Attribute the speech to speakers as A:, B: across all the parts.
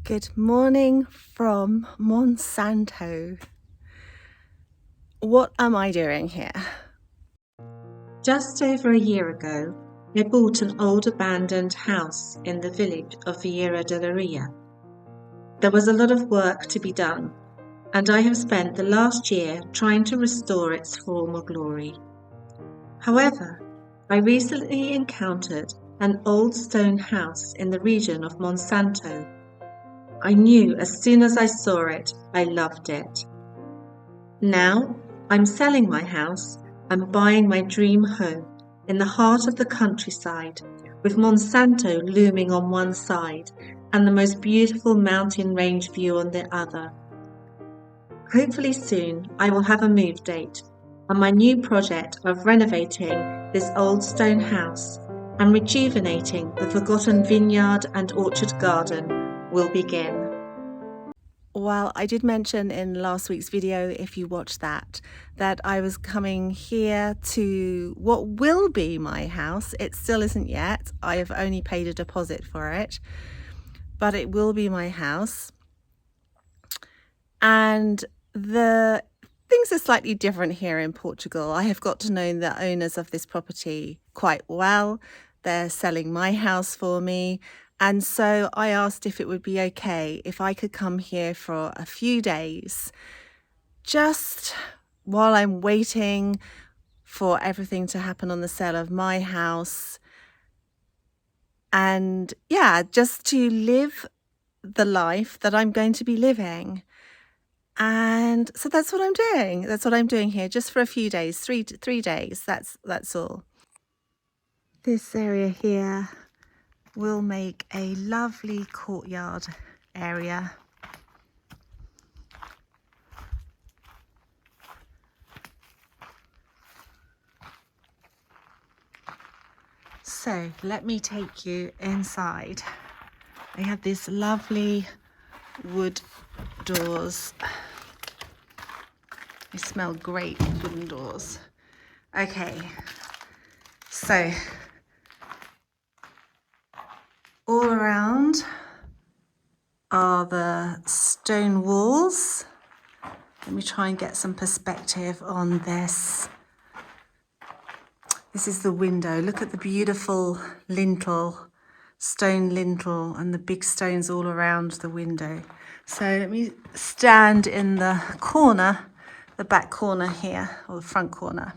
A: Good morning from Monsanto. What am I doing here?
B: Just over a year ago, I bought an old abandoned house in the village of Vieira de la Ria. There was a lot of work to be done, and I have spent the last year trying to restore its former glory. However, I recently encountered an old stone house in the region of Monsanto. I knew as soon as I saw it, I loved it. Now, I'm selling my house and buying my dream home in the heart of the countryside, with Monsanto looming on one side and the most beautiful mountain range view on the other. Hopefully soon I will have a move date, and my new project of renovating this old stone house and rejuvenating the forgotten vineyard and orchard garden will begin.
A: Well, I did mention in last week's video, if you watched that I was coming here to what will be my house. It still isn't yet. I have only paid a deposit for it, but it will be my house. And the things are slightly different here in Portugal. I have got to know the owners of this property quite well. They're selling my house for me. And so I asked if it would be okay if I could come here for a few days, just while I'm waiting for everything to happen on the sale of my house. And yeah, just to live the life that I'm going to be living. And so that's what I'm doing. That's what I'm doing here, just for a few days, three days. That's all. This area here will make a lovely courtyard area. So let me take you inside. I have these lovely wood doors. They smell great, wooden doors. Okay, so all around are the stone walls. Let me try and get some perspective on this. This is the window. Look at the beautiful lintel, stone lintel, and the big stones all around the window. So let me stand in the corner, the back corner here, or the front corner.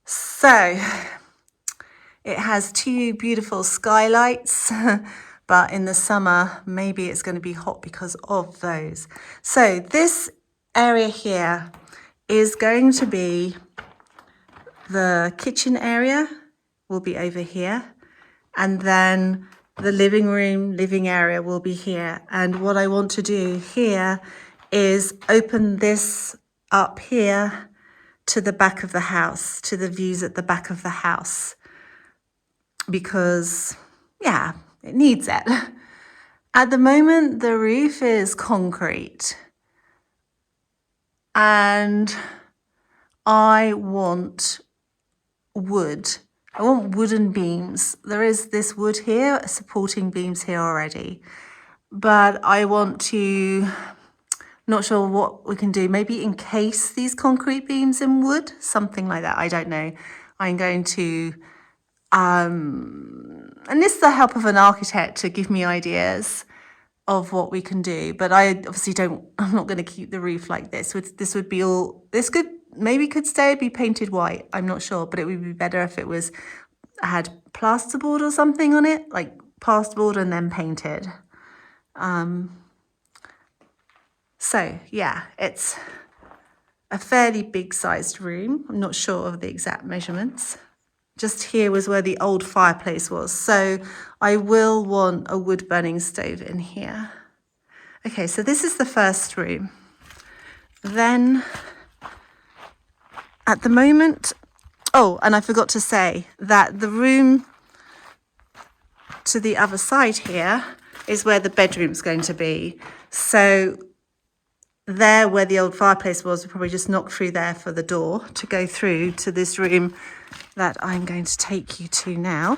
A: So it has two beautiful skylights, but in the summer, maybe it's going to be hot because of those. So this area here is going to be the kitchen area, will be over here. And then the living room, living area will be here. And what I want to do here is open this up here to the back of the house, to the views at the back of the house. Because, yeah, it needs it. At the moment, the roof is concrete. And I want wood. I want wooden beams. There is this wood here, supporting beams here already. But I want to, not sure what we can do, maybe encase these concrete beams in wood, something like that. I don't know. I'm going to, and this is the help of an architect to give me ideas of what we can do. But I obviously I'm not going to keep the roof like this. This would be all, this could, maybe could stay, be painted white. I'm not sure, but it would be better if it was, had plasterboard or something on it, like plasterboard and then painted. So yeah, it's a fairly big sized room. I'm not sure of the exact measurements. Just here was where the old fireplace was. So I will want a wood burning stove in here. Okay, so this is the first room. Then at the moment, oh, and I forgot to say that the room to the other side here is where the bedroom's going to be. So there where the old fireplace was, we'll probably just knock through there for the door to go through to this room that I'm going to take you to now.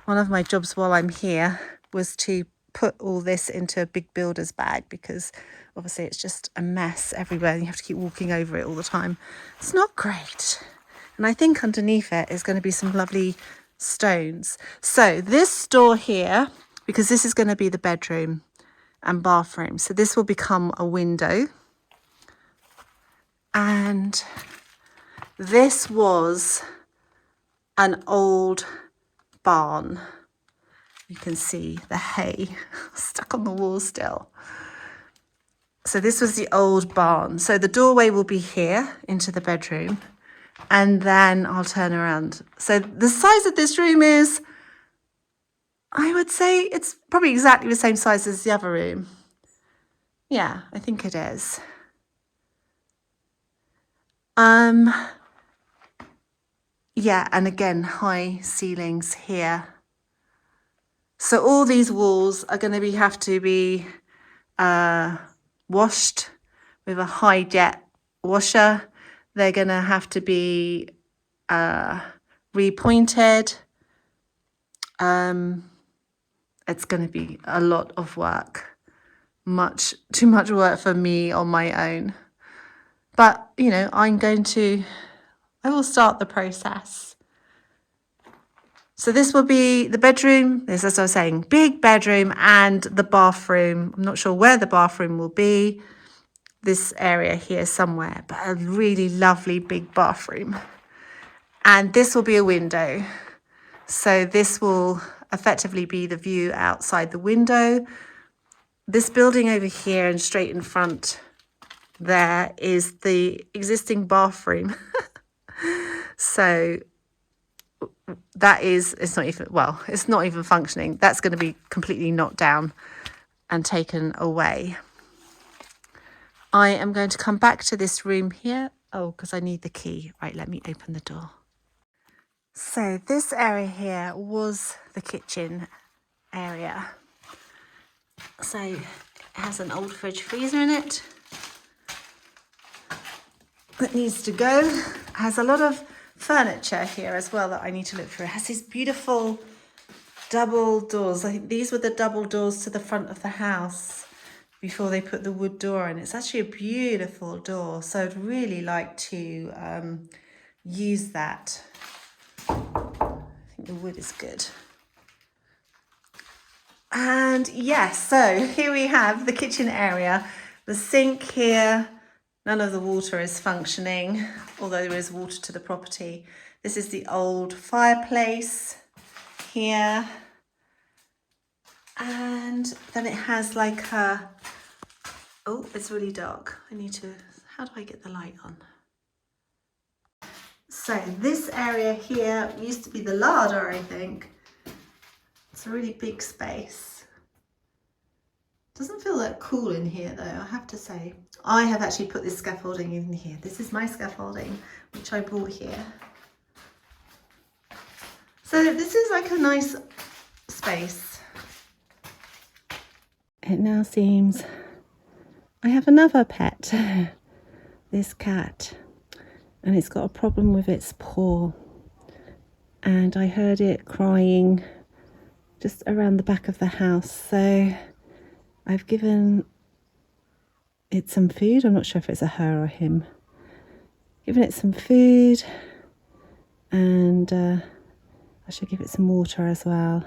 A: One of my jobs while I'm here was to put all this into a big builder's bag, because obviously it's just a mess everywhere and you have to keep walking over it all the time. It's not great. And I think underneath it is going to be some lovely stones. So this door here, because this is going to be the bedroom and bathroom, so this will become a window. And this was an old barn. You can see the hay stuck on the wall still. So this was the old barn. So the doorway will be here into the bedroom, and then I'll turn around. So the size of this room is, I would say it's probably exactly the same size as the other room. Yeah, I think it is. Yeah, and again, high ceilings here. So all these walls are going to have to be washed with a high jet washer. They're going to have to be repointed. It's going to be a lot of work, too much work for me on my own. But, you know, I will start the process. So this will be the bedroom. This, as I was saying, big bedroom and the bathroom. I'm not sure where the bathroom will be. This area here somewhere, but a really lovely big bathroom. And this will be a window. So this will effectively be the view outside the window. This building over here and straight in front there is the existing bathroom. So that is, it's not even functioning. That's going to be completely knocked down and taken away. I am going to come back to this room here. Oh, because I need the key. Right, let me open the door. So this area here was the kitchen area. So it has an old fridge freezer in it that needs to go. It has a lot of furniture here as well that I need to look through. It has these beautiful double doors. I think these were the double doors to the front of the house before they put the wood door in. It's actually a beautiful door, so I'd really like to use that. I think the wood is good. And yes, so here we have the kitchen area. The sink here, none of the water is functioning, although there is water to the property. This is the old fireplace here. And then it has like a, oh, it's really dark. How do I get the light on? So this area here used to be the larder, I think. It's a really big space. Doesn't feel that cool in here though, I have to say. I have actually put this scaffolding in here. This is my scaffolding, which I brought here. So this is like a nice space. It now seems I have another pet, this cat, and it's got a problem with its paw. And I heard it crying just around the back of the house. So I've given it some food. I'm not sure if it's a her or him. Given it some food, and I should give it some water as well.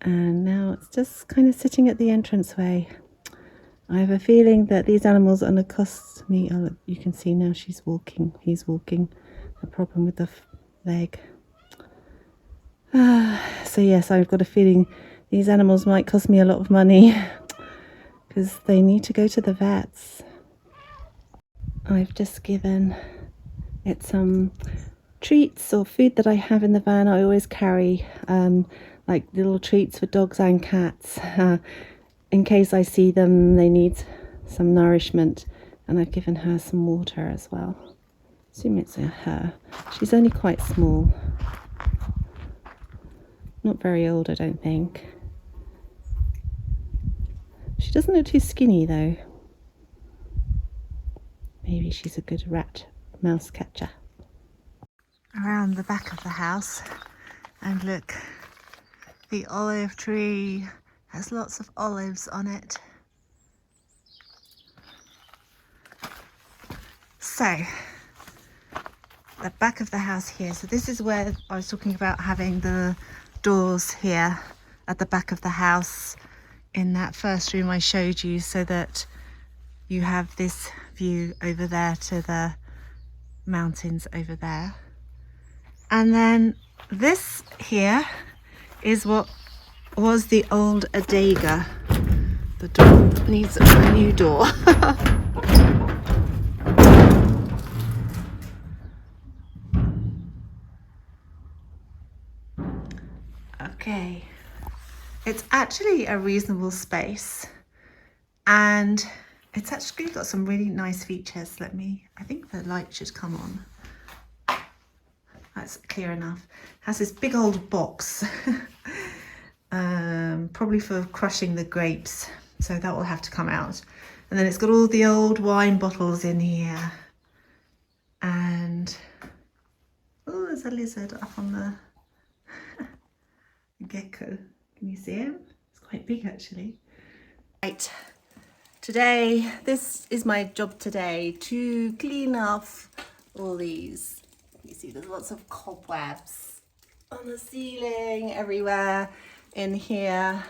A: And now it's just kind of sitting at the entranceway. I have a feeling that these animals are going to cost me. Oh, look, you can see now he's walking. A problem with the leg. So yes, I've got a feeling these animals might cost me a lot of money because they need to go to the vets. I've just given it some treats or food that I have in the van. I always carry like little treats for dogs and cats in case I see them, they need some nourishment. And I've given her some water as well. Assume it's her. She's only quite small. Not very old, I don't think. She doesn't look too skinny though. Maybe she's a good mouse catcher. Around the back of the house, and look, The olive tree has lots of olives on it. So, the back of the house here. So this is where I was talking about having the doors here at the back of the house in that first room I showed you, so that you have this view over there to the mountains over there. And then this here is what was the old adega. The door needs a new door. Okay, it's actually a reasonable space, and it's actually got some really nice features. I think the light should come on. That's clear enough. It has this big old box, probably for crushing the grapes, so that will have to come out. And then it's got all the old wine bottles in here, and oh, there's a lizard up on the gecko. Can you see him? It's quite big actually. Right, today, this is my job today, to clean off all these. You see there's lots of cobwebs on the ceiling, everywhere in here,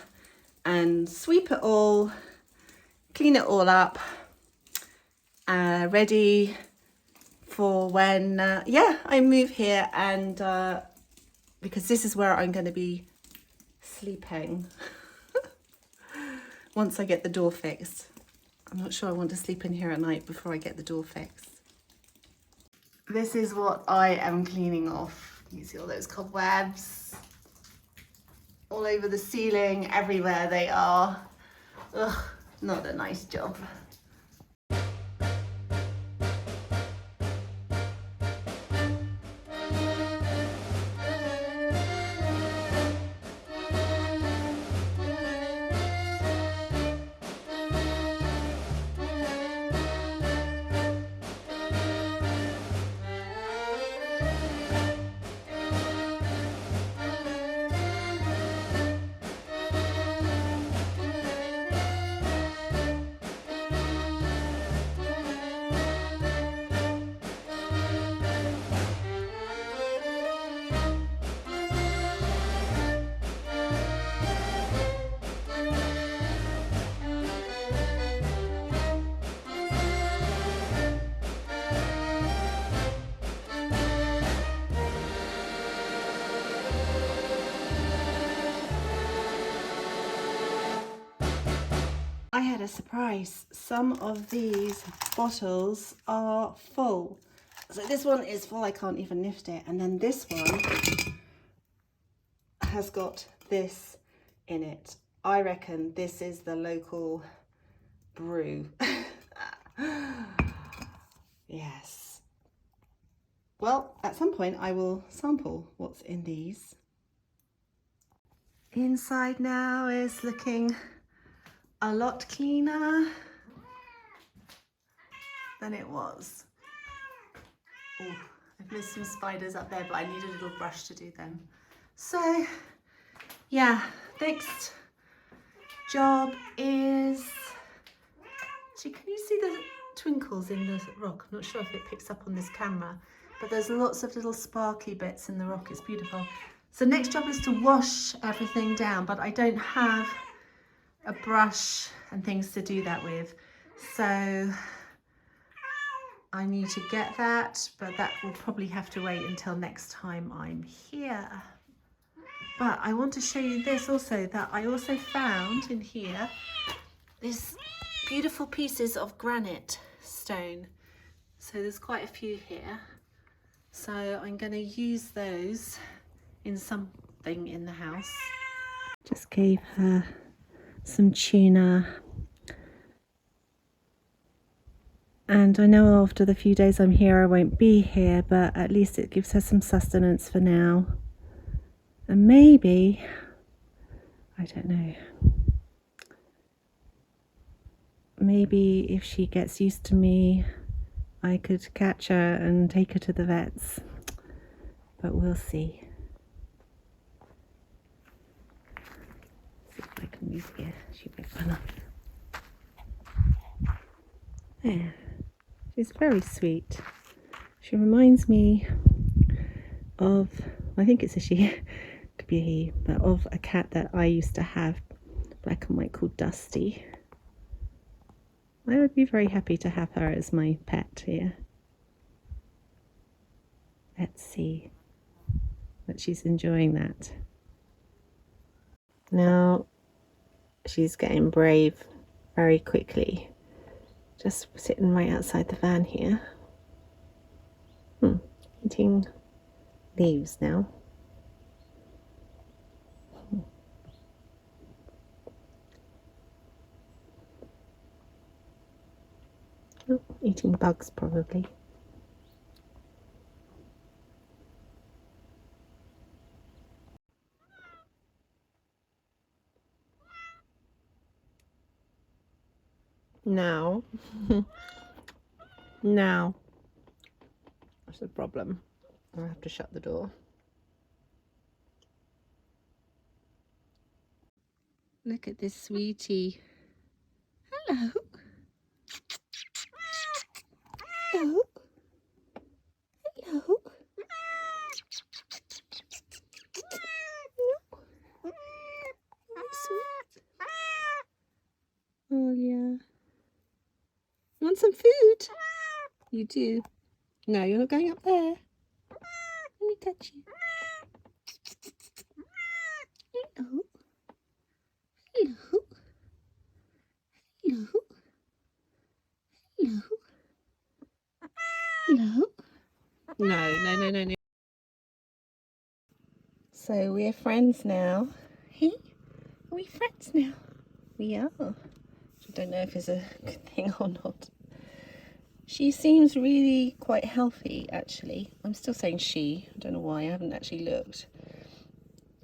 A: and sweep it all, clean it all up, ready for when I move here, and because this is where I'm going to be sleeping once I get the door fixed. I'm not sure I want to sleep in here at night before I get the door fixed. This is what I am cleaning off. You see all those cobwebs all over the ceiling, everywhere they are. Ugh, not a nice job. I had a surprise. Some of these bottles are full. So this one is full, I can't even lift it. And then this one has got this in it. I reckon this is the local brew. Yes. Well, at some point I will sample what's in these. Inside now is looking a lot cleaner than it was. Oh, I've missed some spiders up there, but I need a little brush to do them. So yeah, next job is, actually, can you see the twinkles in the rock? I'm not sure if it picks up on this camera, but there's lots of little sparkly bits in the rock. It's beautiful. So next job is to wash everything down, but I don't have a brush and things to do that with, so I need to get that, but that will probably have to wait until next time I'm here. But I want to show you this also, that I also found in here, this beautiful pieces of granite stone. So there's quite a few here, so I'm going to use those in something in the house. Just gave her some tuna, and I know after the few days I'm here I won't be here, but at least it gives her some sustenance for now. And maybe, I don't know, maybe if she gets used to me I could catch her and take her to the vets, but we'll see. she's here. She won't run off. There. She's very sweet. She reminds me of, I think it's a she, could be a he, but of a cat that I used to have, black and white, called Dusty. I would be very happy to have her as my pet here. Let's see that she's enjoying that. Now she's getting brave very quickly. Just sitting right outside the van here. Eating leaves now. Oh, eating bugs probably. Now, now, that's the problem. I have to shut the door. Look at this sweetie. Hello. Hello. Hello. Sweet. Oh yeah. Want some food? You do? No, you're not going up there. Let me touch you. Hello. Hello. Hello. Hello. Hello. No. So we're friends now. Hey? Are we friends now? We are. I don't know if it's a good thing or not. She seems really quite healthy, actually. I'm still saying she. I don't know why. I haven't actually looked.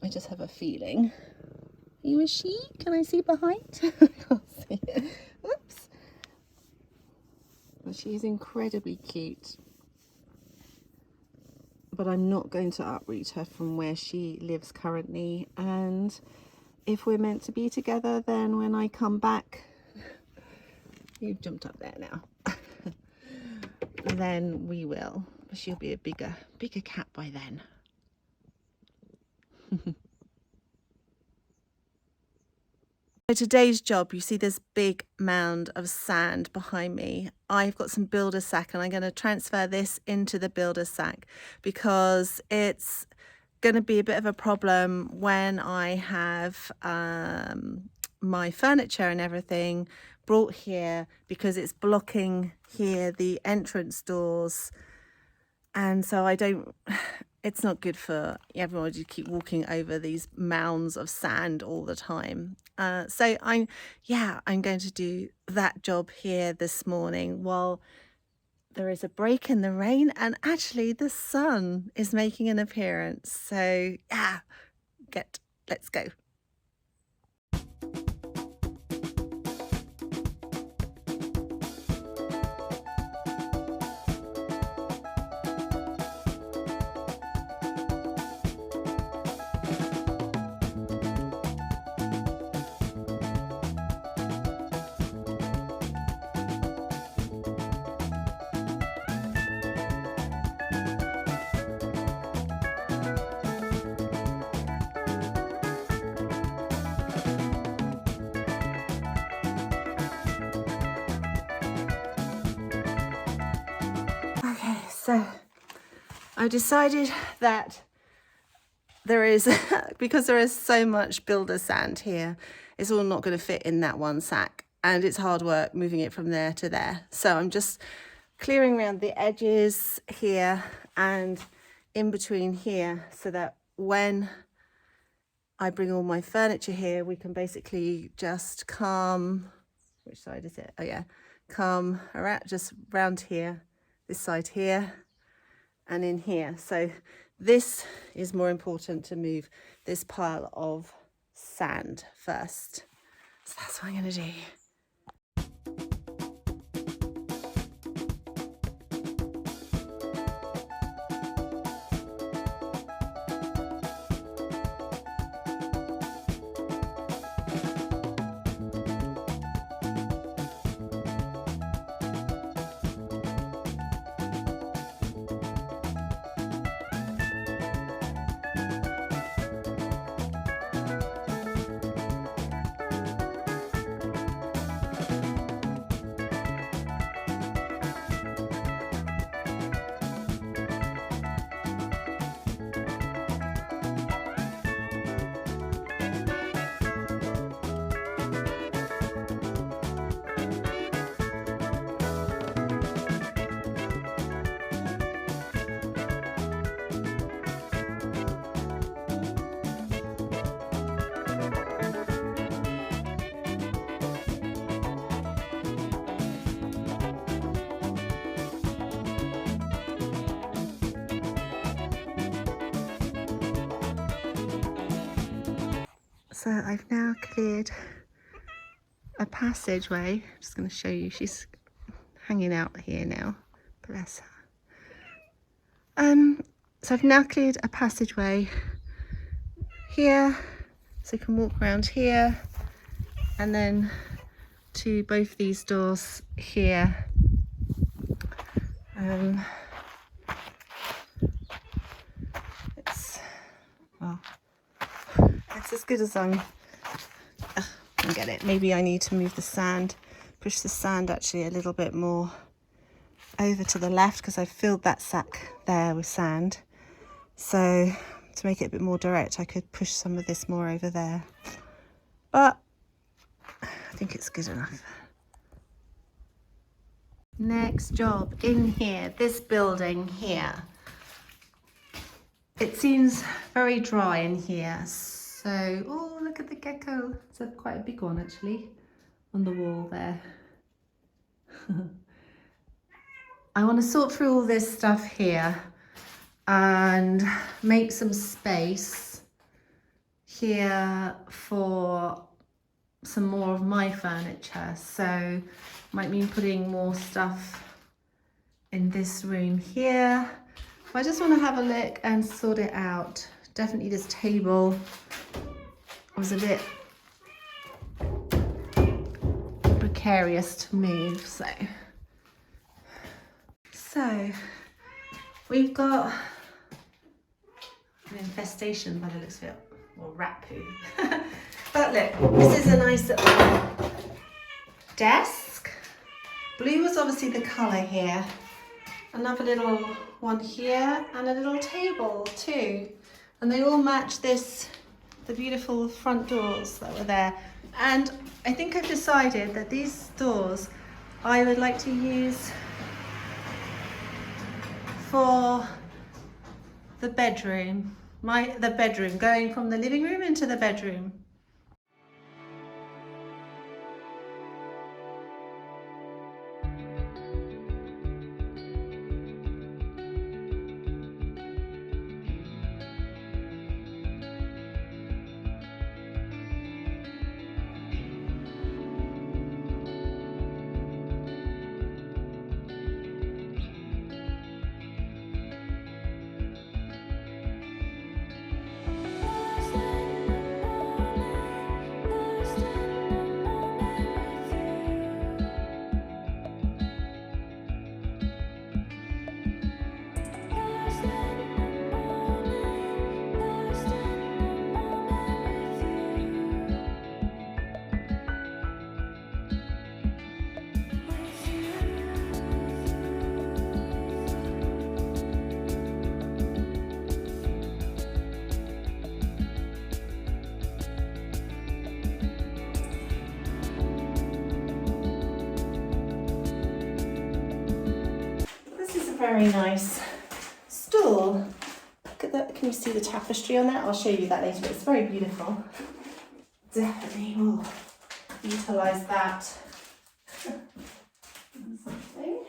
A: I just have a feeling. Are you a she? Can I see behind? I can't see. Whoops. Well, she's incredibly cute. But I'm not going to uproot her from where she lives currently. And if we're meant to be together, then when I come back, you've jumped up there now. Then we will. But she'll be a bigger cat by then. So today's job, you see this big mound of sand behind me. I've got some builder sack and I'm going to transfer this into the builder sack because it's going to be a bit of a problem when I have my furniture and everything brought here, because it's blocking here the entrance doors, and so it's not good for everyone to keep walking over these mounds of sand all the time. So I'm going to do that job here this morning while there is a break in the rain and actually the sun is making an appearance. So yeah, let's go. Okay, so I decided that there is, because there is so much builder sand here, it's all not going to fit in that one sack, and it's hard work moving it from there to there. So I'm just clearing around the edges here and in between here so that when I bring all my furniture here, we can basically just come, which side is it? Oh yeah, come around, just round here, this side here, and in here. So this is more important to move this pile of sand first. So that's what I'm going to do. So I've now cleared a passageway. I'm just going to show you. She's hanging out here now. Bless her. So I've now cleared a passageway here, so you can walk around here, and then to both these doors here. It's as good as I can get it. Maybe I need to move the sand, push the sand actually a little bit more over to the left, because I filled that sack there with sand. So to make it a bit more direct, I could push some of this more over there. But I think it's good enough. Next job in here, this building here. It seems very dry in here. So, oh, look at the gecko. It's quite a big one actually on the wall there. I want to sort through all this stuff here and make some space here for some more of my furniture. So might mean putting more stuff in this room here. I just want to have a look and sort it out. Definitely this table was a bit precarious to move, so we've got an infestation by the looks of it, or rat poo. But look, this is a nice little desk. Blue was obviously the colour here. Another little one here, and a little table too. And they all match this, the beautiful front doors that were there. And I think I've decided that these doors I would like to use for the bedroom. The bedroom, going from the living room into the bedroom. Very nice stool. Look at that. Can you see the tapestry on that? I'll show you that later, but it's very beautiful. Definitely will utilise that. Something.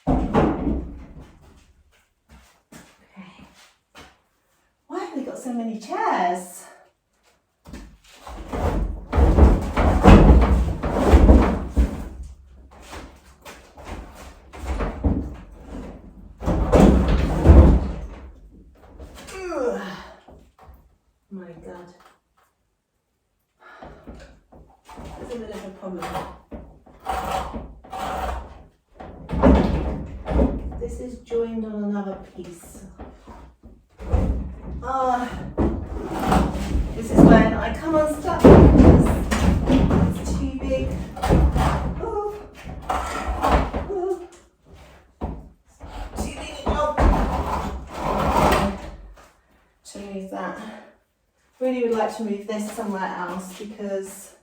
A: Okay. Why have they got so many chairs? My God. There's a bit of a problem. This is joined on another piece. This is when I come unstuck because it's too big. Too big a job to move that. Really would like to move this somewhere else because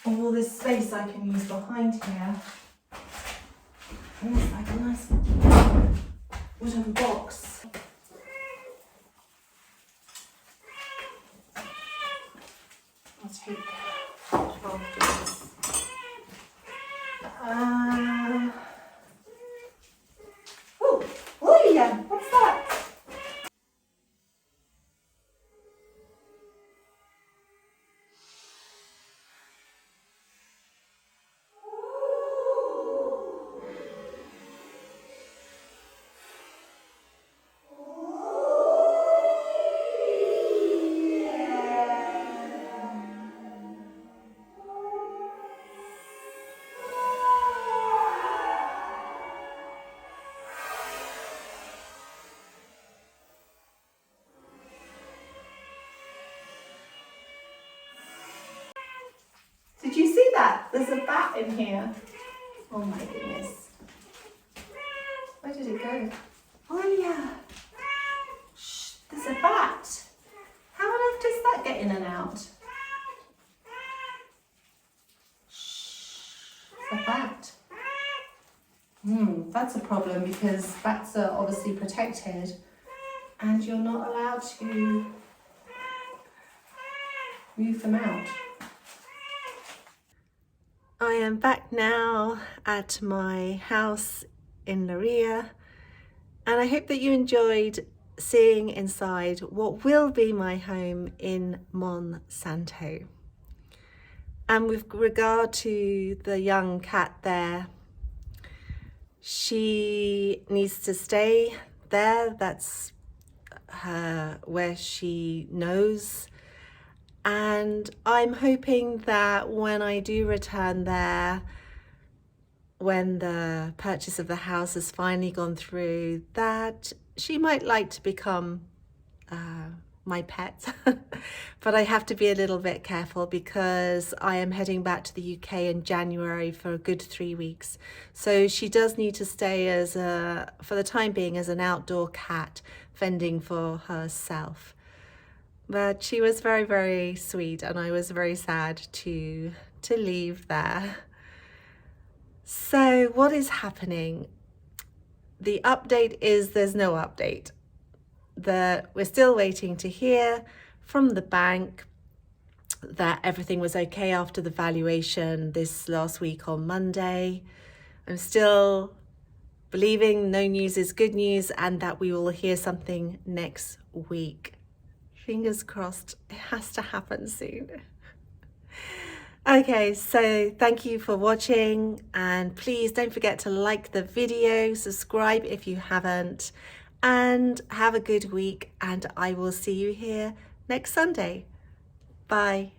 A: of all this space I can use behind here. And there's like a nice wooden box. I'll take half this. Oh yeah, what's that? Did you see that? There's a bat in here. Oh my goodness. Where did it go? Aurelia. Shh, there's a bat. How on earth does that get in and out? Shh, it's a bat. That's a problem because bats are obviously protected and you're not allowed to move them out. I am back now at my house in Leiria, and I hope that you enjoyed seeing inside what will be my home in Monsanto. And with regard to the young cat there, she needs to stay there. That's where she knows. And I'm hoping that when I do return there, when the purchase of the house has finally gone through, that she might like to become my pet. But I have to be a little bit careful because I am heading back to the UK in January for a good 3 weeks. So she does need to stay as for the time being, as an outdoor cat, fending for herself. But she was very, very sweet, and I was very sad to leave there. So what is happening? The update is there's no update. We're still waiting to hear from the bank that everything was okay after the valuation this last week on Monday. I'm still believing no news is good news and that we will hear something next week. Fingers crossed, it has to happen soon. Okay, so thank you for watching, and please don't forget to like the video, subscribe if you haven't, and have a good week, and I will see you here next Sunday. Bye.